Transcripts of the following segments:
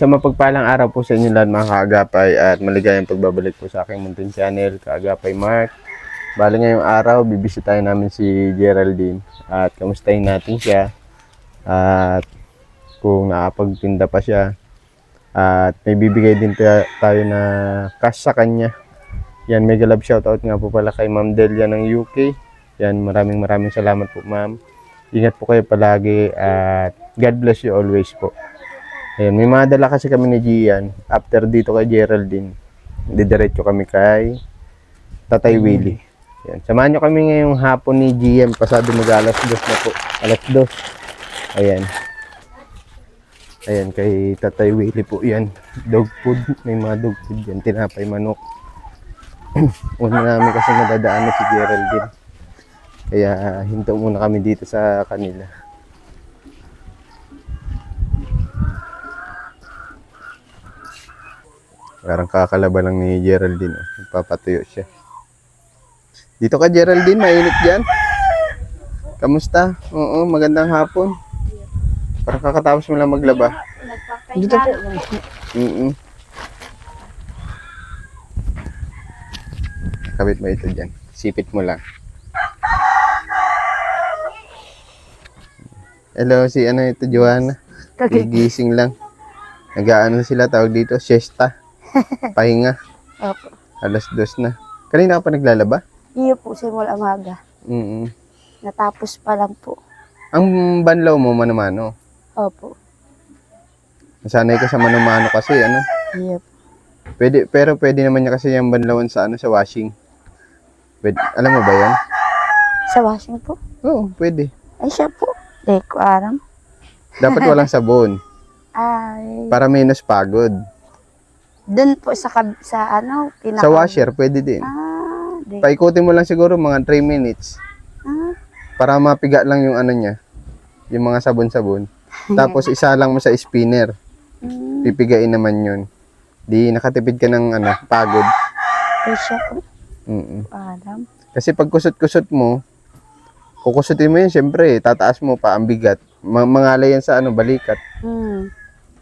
Sa mapagpalang araw po sa inyo lahat mga kaagapay at maligayang pagbabalik po sa aking munting channel, Kaagapay Mark. Bali ngayong araw, bibisitahin namin si Geraldine at kamustahin natin siya at kung nakapagtinda pa siya at may bibigay din tayo na cash sa kanya. Yan, mega love shoutout nga po pala kay Ma'am Delia ng UK. Yan, maraming salamat po ma'am. Ingat po kayo palagi at God bless you always po. Ayan, may mga dala kasi kami ni Gian. After dito kay Geraldine, didiretso kami kay Tatay Willie. Ayan, samahan nyo kami ngayong hapon ni Gian. Pasado mag-alas 2 na po. Alas 2. Ayan. Ayan, kay Tatay Willie po yan. Dog food. May mga dog food yan. Tinapay, manok. Una namin kasi madadaan na si Geraldine. Kaya hinto muna kami dito sa kanila. Parang kakalaba lang ni Geraldine. Nagpapatuyo siya. Dito ka Geraldine, mainit dyan. Kamusta? Oo, magandang hapon. Parang kakatapos mo lang maglaba. Dito po. Kabit mo ito dyan. Sipit mo lang. Hello, si ano ito, Joanna. Gigising lang. Nag-aano sila, tawag dito, siesta. Pahinga. Opo. Alas 2 na. Kanina ka pa naglalaba? Iyo po, simula umaga. Natapos pa lang po. Ang banlaw mo, mano-mano. Opo. Nasanay ka sa mano-mano kasi, ano? Iyo po. Pero pwede naman niya kasi yung banlawan sa, sa washing. Pwede, alam mo ba yan? Sa washing po? Oo, pwede. Ay, siya po. Di ko aram. Dapat walang sabon. Ay. Para menos pagod. Doon po sa ano, pinaka... Sa washer, pwede din. Di. Paikutin mo lang siguro mga 3 minutes. Para mapiga lang yung ano niya. Yung mga sabon-sabon. Tapos isa lang mo sa spinner. Pipigain naman yun. Di nakatipid ka ng ano, pagod. Ay, siya po. Aram. Kasi pag kusot-kusot mo, kukusutin mo yun, syempre, tataas mo pa ang bigat. Mangalay yan sa ano, balikat.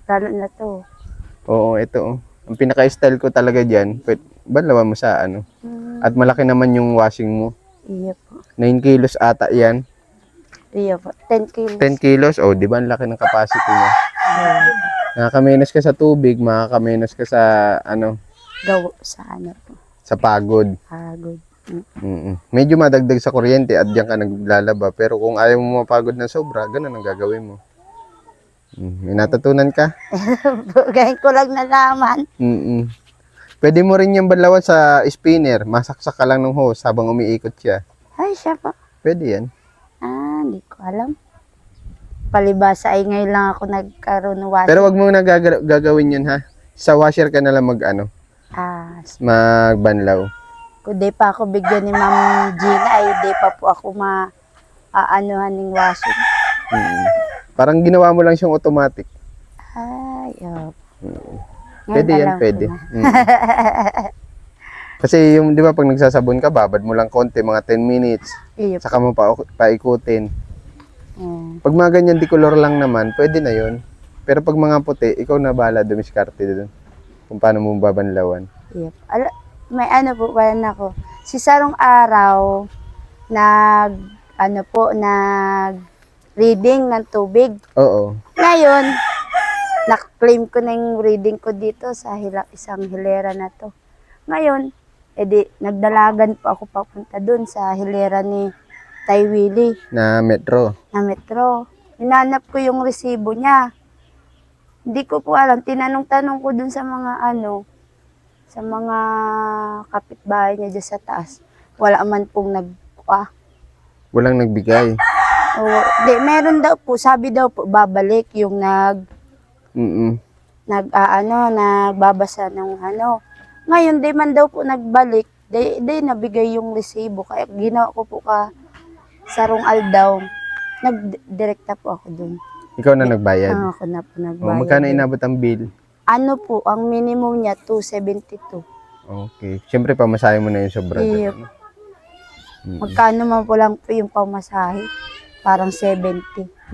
Lalo na to. Oo, ito. Ang pinaka-style ko talaga dyan, banlawan mo sa ano. At malaki naman yung washing mo. Iyo po. 9 kilos ata yan. Iyo po. 10 kilos. 10 kilos, oh, di ba ang laki ng capacity niya? Nakakamenos ka sa tubig, makakamenos ka sa ano. Gawo sa ano po. Sa pagod. Pagod. Medyo madagdag sa kuryente at diyan ka naglalaba. Pero kung ayaw mo mapagod na sobra, ganun ang gagawin mo. May natutunan ka? Gahin ko lang nalaman. Pwede mo rin yung banlawan sa spinner. Masaksak ka lang ng hose habang umiikot siya. Ay, siya po. Pwede yan. Hindi ko alam. Palibasa ay ngayon lang ako nagkaroon ng washer. Pero wag mo na gagawin yun ha. Sa washer ka na lang magbanlaw. Kung di pa ako bigyan ni Ma'am Gina, ay di pa po ako maaanuhan ng washing. Parang ginawa mo lang siyang automatic. Ay, Pwede yan, pwede. Kasi yung, di ba, pag nagsasabon ka, babad mo lang konti, mga 10 minutes. Iyo. Saka mo paikutin. Pag mga ganyan dikolor lang naman, pwede na yun. Pero pag mga puti, ikaw na bahala dumiskarte doon. Kung paano mo babanlawan. Iyo. May ano po pala na ako. Si Sarong araw, reading ng tubig. Oo. Ngayon, na-claim ko na yung reading ko dito sa isang hilera na to. Ngayon, nagdalagan po ako papunta dun sa hilera ni Tay Willie. Na metro. Hinanap ko yung resibo niya. Hindi ko po alam. Tinanong-tanong ko dun sa mga kapitbahay niya dyan sa taas. Wala man pong Walang nagbigay. Meron daw po. Sabi daw po, babalik yung nagbabasa ng ano. Ngayon, di man daw po nagbalik. Di nabigay yung resibo. Kaya ginawa ko po Sarong aldaw. Nagdirekta po ako dun. Ikaw na nagbayad? Ako na po nagbayad. Magkano inabot ang bill? Ano po, ang minimum niya, 272. Okay. Siyempre, pamasahe mo na yung sobra. Iyo. Magkano man po lang po yung pamasahe? Parang 70.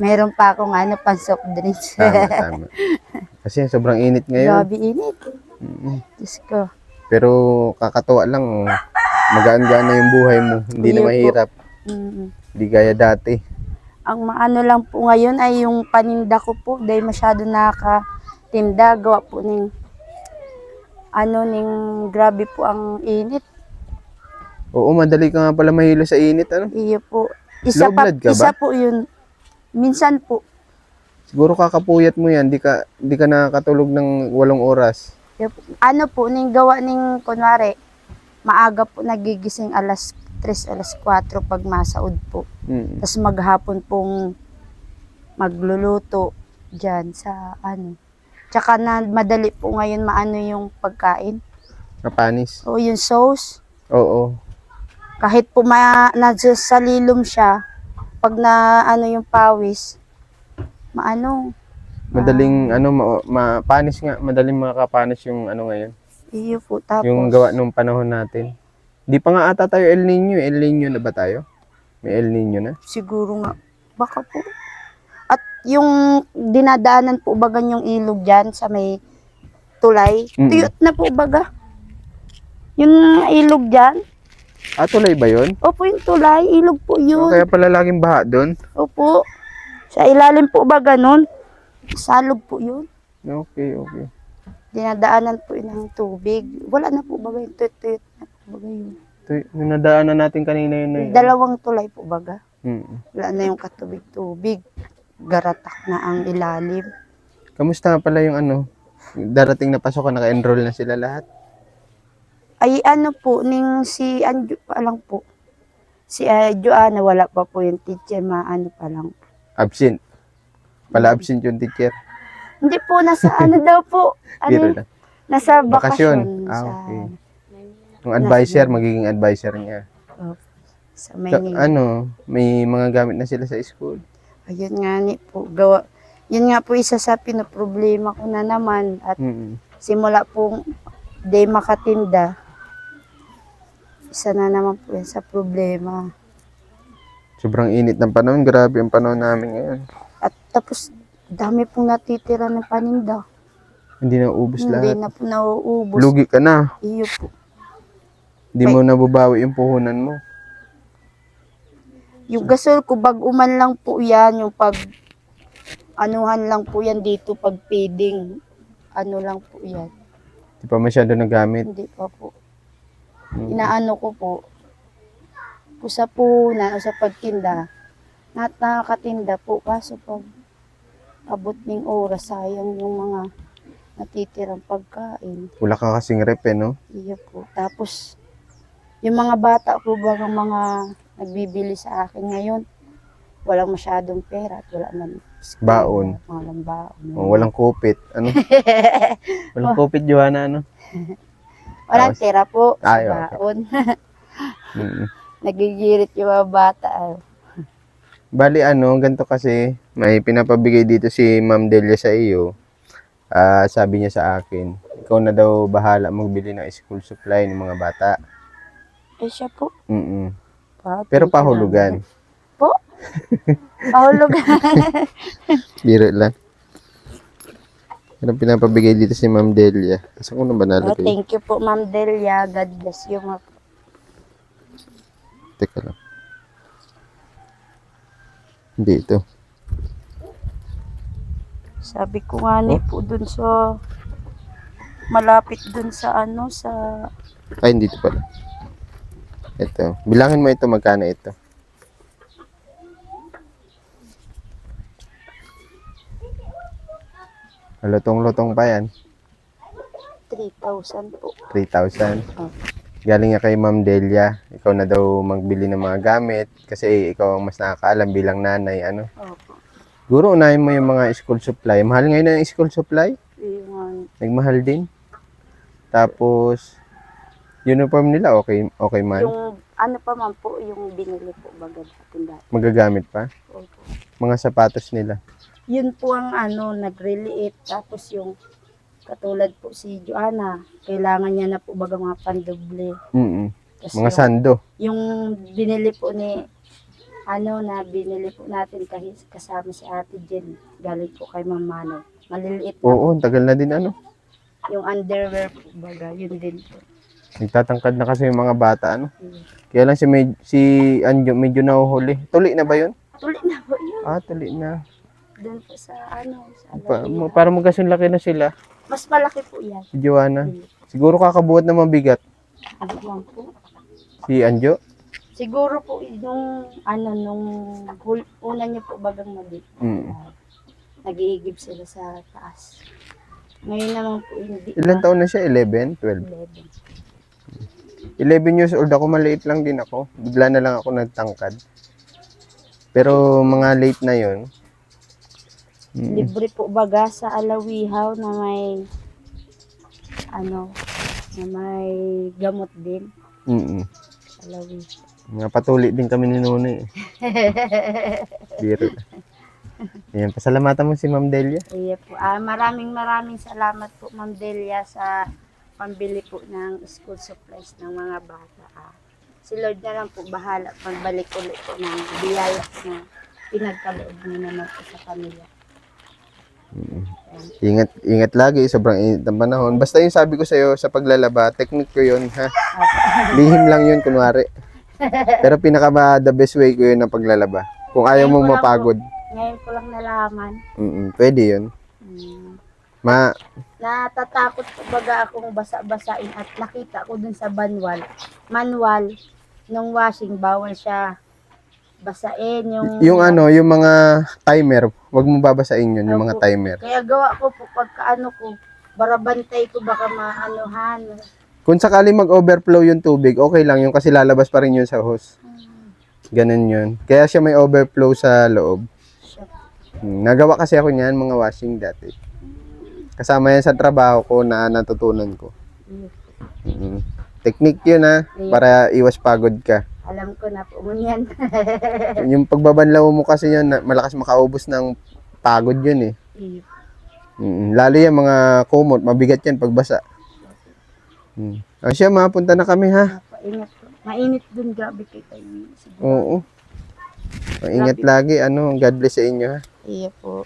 Meron pa akong pang soft drinks. Tama. Kasi sobrang init ngayon. Grabe init. Mm. Diyos ko. Pero kakatuwa lang, magaan-gaan na yung buhay mo. Hindi na Iyo po. mahirap. Mm. Hindi gaya dati. Ang maano lang po ngayon ay yung paninda ko po dahil masyado nakakatinda. Gawa po ning grabe po ang init. Oo, madali ka nga pala mahilo sa init, ano? Iyo po. Low blood ka Isa ba? po yun. Minsan po. Siguro kakapuyat mo yan, di ka nakakatulog ng 8 oras. Iyo po. Ano po, ning gawa ning kunwari, maaga po nagigising alas 3, alas 4 pag masaod po. Mm. Tapos maghapon pong magluluto dyan sa ano. Tsaka na madali po ngayon maano yung pagkain. Kapanis. O yung sauce. Oo. Kahit po nagsasalilom siya, pag na ano yung pawis, maano. Madaling, mapanis nga, madaling makapanis yung ano ngayon. Iyo po. Tapos, Yung gawa nung panahon natin. Di pa nga ata tayo El Nino. El Nino na ba tayo? May El Nino na? siguro nga, baka po. At yung dinadaanan po baga yung ilog dyan sa may tulay, Mm. tuyot na po baga. Yung ilog dyan, Tuloy ba yun? opo yung tulay, ilog po yun. Kaya pala laging baha doon? Opo. Sa ilalim po ba ganun? Salog po yun. Okay, okay. Dinadaanan po yun ng tubig. Wala na po baga yung tuyot na po baga yun. Ito, yung nadaanan natin kanina yun na yun. Dalawang tulay po baga. Mm. Wala na yung katubig-tubig. Garatak na ang ilalim. Kamusta pala yung darating na pasokan, naka-enroll na sila lahat? Ay ano po, si Anjo pa lang po. Si Joanna, wala pa po yung teacher, maano pa lang. Absent. Pala absent yung teacher. Hindi po, nasa ano daw po. Biro Ano, lang. nasa Bakasyon. bakasyon. Okay. Yung advisor, magiging advisor niya. Sa Maynila. May mga gamit na sila sa school. Ayun nga ni po, gawa. Yun nga po isa sa pinoproblema ko na naman. At Mm. simula pong di makatinda, isa na naman po yan sa problema. Sobrang init ng panahon. Grabe ang panahon namin ngayon. At tapos, dami pong natitira ng paninda. Hindi na ubos Hindi lahat. na po nauubos. Lugi ka na. Iyo po. Hindi mo nababawi yung puhunan mo. Yung gasol ko, bag-uman lang po yan. Yung anuhan lang po yan dito, pag feeding. Ano lang po yan. Di pa masyado nagamit. Hindi pa po. Mm. Inaano ko po. Kusa po na sa pagtinda. Nakakatinda po. Kaso pag abot ng oras, sayang yung mga natitirang pagkain. Wala ka kasing rep, no? Iyo po. Tapos, yung mga bata po bagang mga nagbibili sa akin ngayon, walang masyadong pera at wala man school, Baon. walang baon. Walang kupit. Walang kupit, Johanna, Walang Tapos, tira po sa okay. baon. Mm. Nagigirit yung mga bata. Bali, ganito kasi, may pinapabigay dito si Ma'am Delia sa iyo. Sabi niya sa akin, ikaw na daw bahala magbili ng school supply ng mga bata. Siya po. Mm. Pa, Pero pahulugan. Po? Pahulugan. Biro lang. Ano pinapabigay dito si Ma'am Delia? Saan ko na ba nalagay? Thank you po, Ma'am Delia. God bless you, Ma'am. Teka lang. Hindi ito. Sabi ko nga ni po dun sa malapit dun sa sa Ay, hindi ito pala. Ito. Bilangin mo ito, magkano ito? Lutong-lutong pa yan. 3,000 po. 3,000. Oh. Galing nga kay Ma'am Delia. Ikaw na daw magbili ng mga gamit kasi ikaw ang mas nakakaalam bilang nanay. Opo. Siguro unahin mo yung mga school supply. Mahal ngayon ang school supply. Yung, Nagmahal din. Tapos, uniform nila okay man. yung ano pa man po, yung binili po baga sa tindahan. Magagamit pa. Opo. Mga sapatos nila. Yun po ang nagreliit. Tapos yung katulad po si Joanna, kailangan niya na po baga mga pandoble. Mm. Tapos Mga sando. yung binili po na binili po natin kahit kasama si Ate Jen, galing po kay Ma'am Manong. Maliliit na. Oo, ang tagal na din ano. Yung underwear po baga, yun din po. Nagtatangkad na kasi yung mga bata ano. Mm. Kaya lang si Anjo medyo nahuhuli. Tuli na ba yun? Tuloy na po yun. Ah, tuli na. Doon po sa sa Para magkasing laki na sila. mas malaki po yan. Si Joanna. Mm. Siguro kakabuhat na mabigat. Ano lang po. Si Anjo. Siguro po nung nung una niyo po bagang mabit. Mm. Nag-iigib sila sa taas. Ngayon naman po hindi. Ilan taon na siya? 11? 12? 11. 11 years old ako. Maliit lang din ako. Bigla na lang ako nagtangkad. Pero mga late na yon. Libre po baga sa Alawihaw na may na may gamot din. Alawihaw. Mga patuli din kami ni Nuni. Biro. Ayan, pasalamatan mo si Ma'am Delia. Iya po. Maraming salamat po Ma'am Delia sa pambili po ng school supplies ng mga bata. Si Lord na lang po bahala pagbalik ulit po ng biyaya na pinagkaloob niyo naman po sa pamilya. Ingat lagi, sobrang init ng panahon. Basta yung sabi ko sa'yo sa paglalaba, technique ko yun, ha? Lihim lang yun, kunwari. Pero the best way ko yun ng paglalaba. Kung ayaw mong mapagod. Ngayon ko lang nalaman. Pwede yun. Natatakot po baga akong basa-basain at nakita ko dun sa manual ng washing, bawal siya basain Yung mga timer, wag mo babasain yun, yung mga timer. Kaya gawa ko po pagka barabantay ko baka maanuhan. Kung sakali mag-overflow yung tubig, okay lang yun kasi lalabas pa rin yun sa hose. Ganun yun. Kaya siya may overflow sa loob. Nagawa kasi ako niyan, mga washing dati. Kasama yan sa trabaho ko na natutunan ko. Technique yun para iwas pagod ka. Alam ko na po yan. Yung pagbabanlaw mo kasi yun, malakas makaubos ng pagod yun eh. Lalo yan mga kumot, mabigat yan pagbasa. Siya, mapunta na kami ha. Ingat po. Mainit dun, grabe kayo. Oo. Ingat lagi, God bless sa inyo ha. Iya po.